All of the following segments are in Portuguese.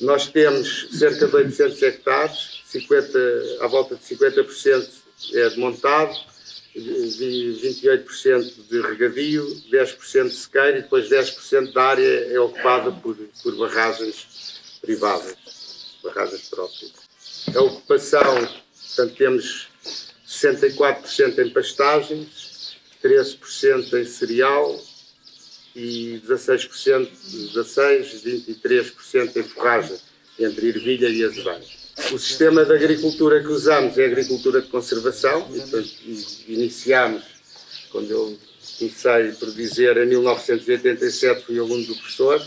Nós temos cerca de 800 hectares, à volta de 50% é de montado, 28% de regadio, 10% de sequeiro e depois 10% da área é ocupada por barragens privadas, barragens próprias. A ocupação, portanto, temos 64% em pastagens, 13% em cereal e 16%, 23% em forragem, entre ervilha e azeveiro. O sistema de agricultura que usamos é a agricultura de conservação, e, portanto, iniciámos, quando eu comecei por dizer, em 1987 fui aluno do professor,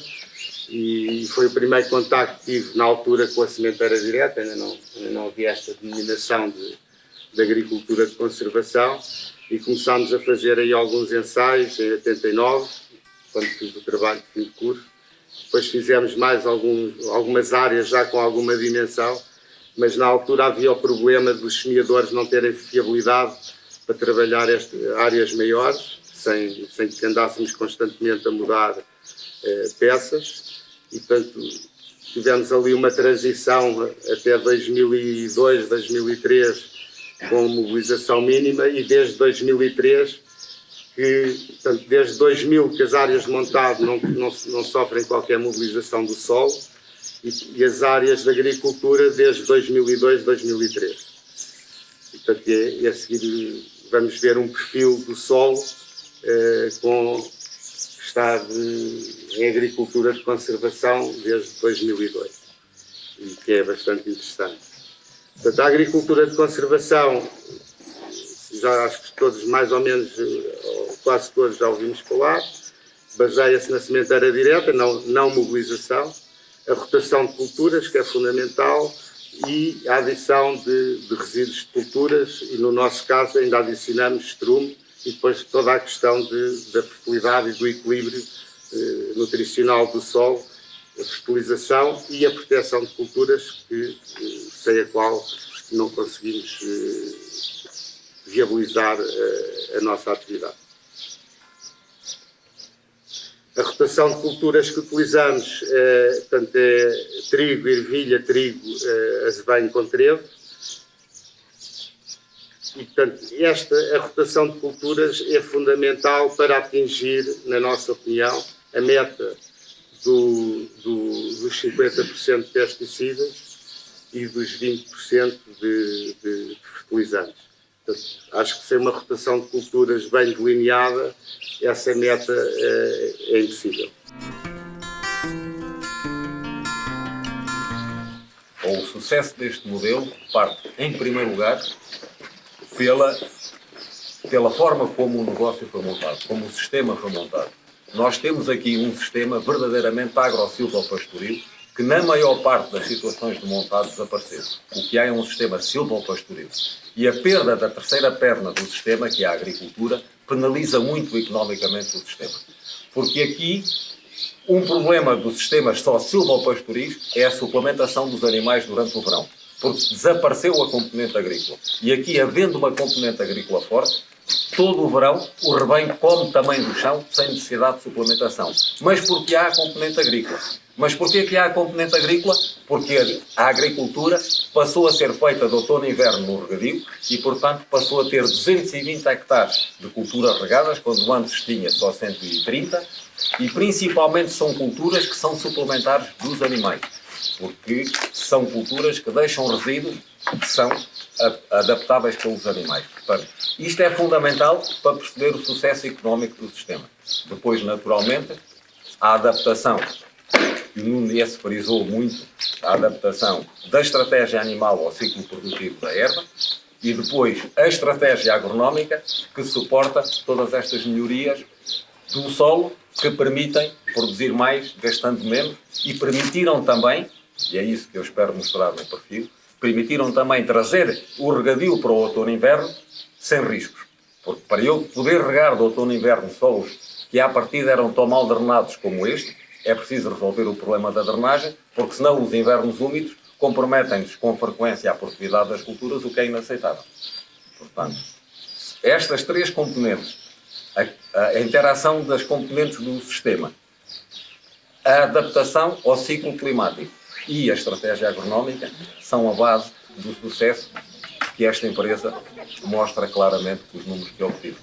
e foi o primeiro contacto que tive na altura com a sementeira direta, ainda não havia esta denominação de agricultura de conservação, e começámos a fazer aí alguns ensaios em 89, quando fiz o trabalho de fim de curso. Depois fizemos mais algumas áreas já com alguma dimensão, mas na altura havia o problema dos semeadores não terem fiabilidade para trabalhar áreas maiores, sem que andássemos constantemente a mudar peças, e portanto tivemos ali uma transição até 2002, 2003 com mobilização mínima, e desde 2003 portanto, desde 2000 que as áreas de montado não sofrem qualquer mobilização do solo, e as áreas de agricultura desde 2002, 2003. E, portanto, a seguir vamos ver um perfil do solo que está em agricultura de conservação desde 2002, e que é bastante interessante. Portanto, a agricultura de conservação, já acho que todos, mais ou menos, quase todos já ouvimos falar, baseia-se na sementeira direta, não mobilização, a rotação de culturas, que é fundamental, e a adição de resíduos de culturas, e no nosso caso ainda adicionamos estrume, e depois toda a questão da fertilidade e do equilíbrio nutricional do solo, a fertilização e a proteção de culturas, sem a qual não conseguimos viabilizar a nossa atividade. A rotação de culturas que utilizamos portanto, é trigo, ervilha, azeveiro com trevo. E, portanto, a rotação de culturas é fundamental para atingir, na nossa opinião, a meta dos 50% de pesticidas e dos 20% de fertilizantes. Portanto, acho que sem uma rotação de culturas bem delineada, essa meta é impossível. O sucesso deste modelo parte, em primeiro lugar, pela forma como o negócio foi montado, como o sistema foi montado. Nós temos aqui um sistema verdadeiramente agro-silvopastoril, que na maior parte das situações de montado desapareceu. O que há é um sistema silvopastoril. E a perda da terceira perna do sistema, que é a agricultura, penaliza muito economicamente o sistema. Porque aqui, um problema dos sistemas só silvopastoris é a suplementação dos animais durante o verão. Porque desapareceu a componente agrícola. E aqui, havendo uma componente agrícola forte, todo o verão o rebanho come também do chão sem necessidade de suplementação. Mas porque há a componente agrícola. Mas porquê que há a componente agrícola? Porque a agricultura passou a ser feita de outono e inverno no regadio e, portanto, passou a ter 220 hectares de culturas regadas, quando antes tinha só 130, e principalmente são culturas que são suplementares dos animais, porque são culturas que deixam resíduos que são adaptáveis pelos animais. Portanto, isto é fundamental para perceber o sucesso económico do sistema. Depois, naturalmente, a adaptação, e o Nuno se frisou muito, a adaptação da estratégia animal ao ciclo produtivo da erva, e depois a estratégia agronómica que suporta todas estas melhorias do solo, que permitem produzir mais, gastando menos, e permitiram também, e é isso que eu espero mostrar no perfil, permitiram também trazer o regadio para o outono e inverno sem riscos. Porque para eu poder regar de outono e inverno solos que à partida eram tão mal drenados como este, é preciso resolver o problema da drenagem, porque senão os invernos úmidos comprometem-nos com frequência a produtividade das culturas, o que é inaceitável. Portanto, estas três componentes, a interação das componentes do sistema, a adaptação ao ciclo climático e a estratégia agronómica são a base do sucesso que esta empresa mostra claramente com os números que obtive.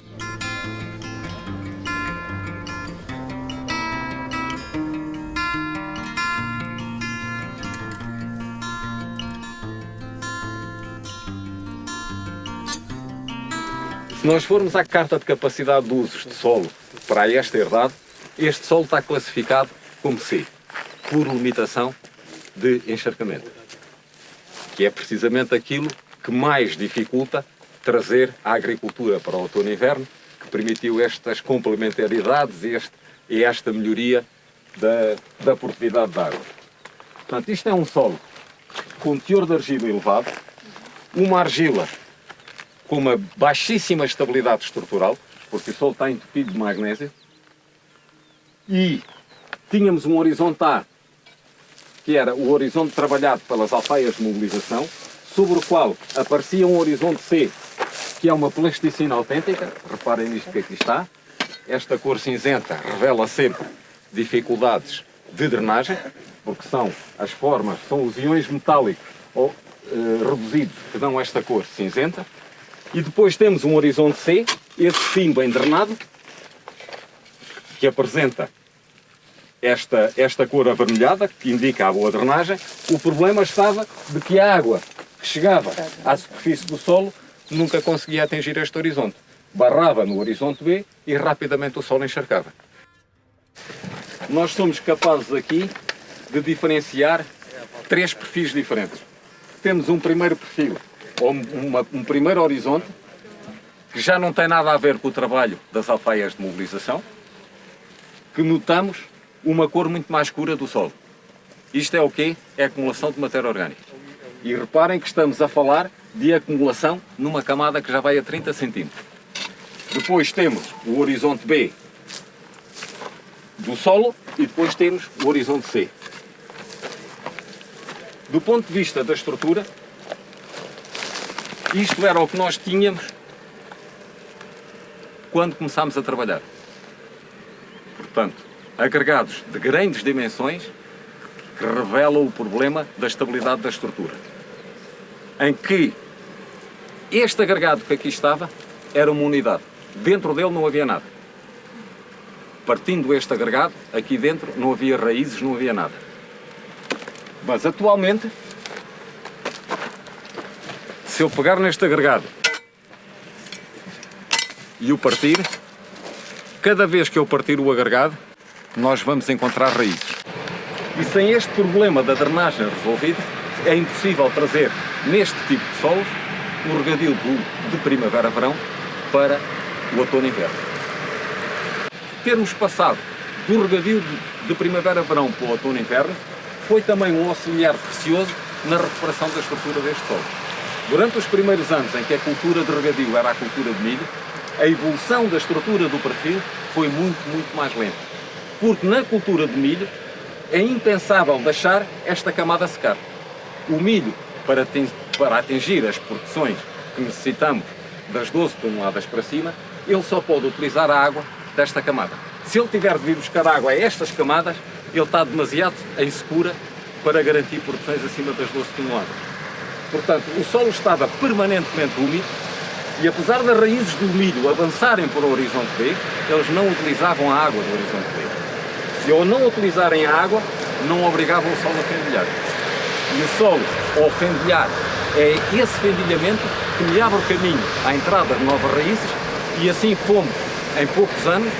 Se nós formos à carta de capacidade de usos de solo para esta herdade, este solo está classificado como C, por limitação de encharcamento, que é precisamente aquilo que mais dificulta trazer a agricultura para o outono e inverno, que permitiu estas complementaridades e esta melhoria da produtividade da água. Portanto, isto é um solo com teor de argila elevado, uma argila com uma baixíssima estabilidade estrutural, porque o solo está entupido de magnésio, e tínhamos um horizonte A, que era o horizonte trabalhado pelas alfaias de mobilização, sobre o qual aparecia um horizonte C, que é uma plasticina autêntica. Reparem nisto que aqui está. Esta cor cinzenta revela sempre dificuldades de drenagem, porque são as formas, são os íons metálicos ou reduzidos que dão esta cor cinzenta. E depois temos um horizonte C, esse sim bem drenado, que apresenta esta cor avermelhada, que indica a boa drenagem. O problema estava de que a água que chegava à superfície do solo nunca conseguia atingir este horizonte. Barrava no horizonte B e rapidamente o solo encharcava. Nós somos capazes aqui de diferenciar três perfis diferentes. Temos um primeiro perfil, ou um primeiro horizonte, que já não tem nada a ver com o trabalho das alfaias de mobilização, que notamos uma cor muito mais escura do solo. Isto é o quê? É a acumulação de matéria orgânica. E reparem que estamos a falar de acumulação numa camada que já vai a 30 cm. Depois temos o horizonte B do solo e depois temos o horizonte C. Do ponto de vista da estrutura, isto era o que nós tínhamos quando começámos a trabalhar. Portanto, agregados de grandes dimensões que revelam o problema da estabilidade da estrutura. Em que este agregado que aqui estava era uma unidade. Dentro dele não havia nada. Partindo este agregado, aqui dentro não havia raízes, não havia nada. Mas atualmente, se eu pegar neste agregado e o partir, cada vez que eu partir o agregado, nós vamos encontrar raízes. E sem este problema da drenagem resolvido, é impossível trazer neste tipo de solos o regadio de primavera-verão para o outono e inverno. Termos passado do regadio de primavera-verão para o outono e inverno foi também um auxiliar precioso na recuperação da estrutura deste solo. Durante os primeiros anos em que a cultura de regadio era a cultura de milho, a evolução da estrutura do perfil foi muito mais lenta. Porque na cultura de milho é impensável deixar esta camada secar. O milho, para atingir as produções que necessitamos das 12 toneladas para cima, ele só pode utilizar a água desta camada. Se ele tiver de vir buscar água a estas camadas, ele está demasiado em secura para garantir produções acima das 12 toneladas. Portanto, o solo estava permanentemente úmido e, apesar das raízes do milho avançarem para o horizonte B, eles não utilizavam a água do horizonte B. E ao não utilizarem a água, não obrigavam o solo a fendilhar. E o solo, ao fendilhar, é esse fendilhamento que me abre o caminho à entrada de novas raízes, e assim fomos, em poucos anos,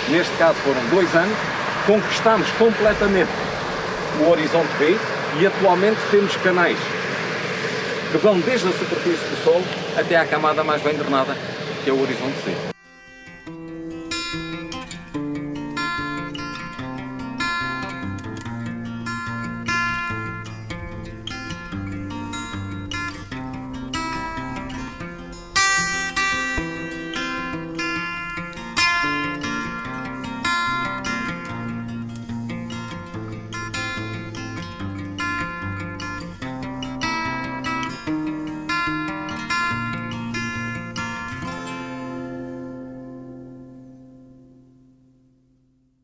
neste caso foram 2 anos, conquistamos completamente o horizonte B e atualmente temos canais que vão desde a superfície do solo até à camada mais bem drenada, que é o horizonte C.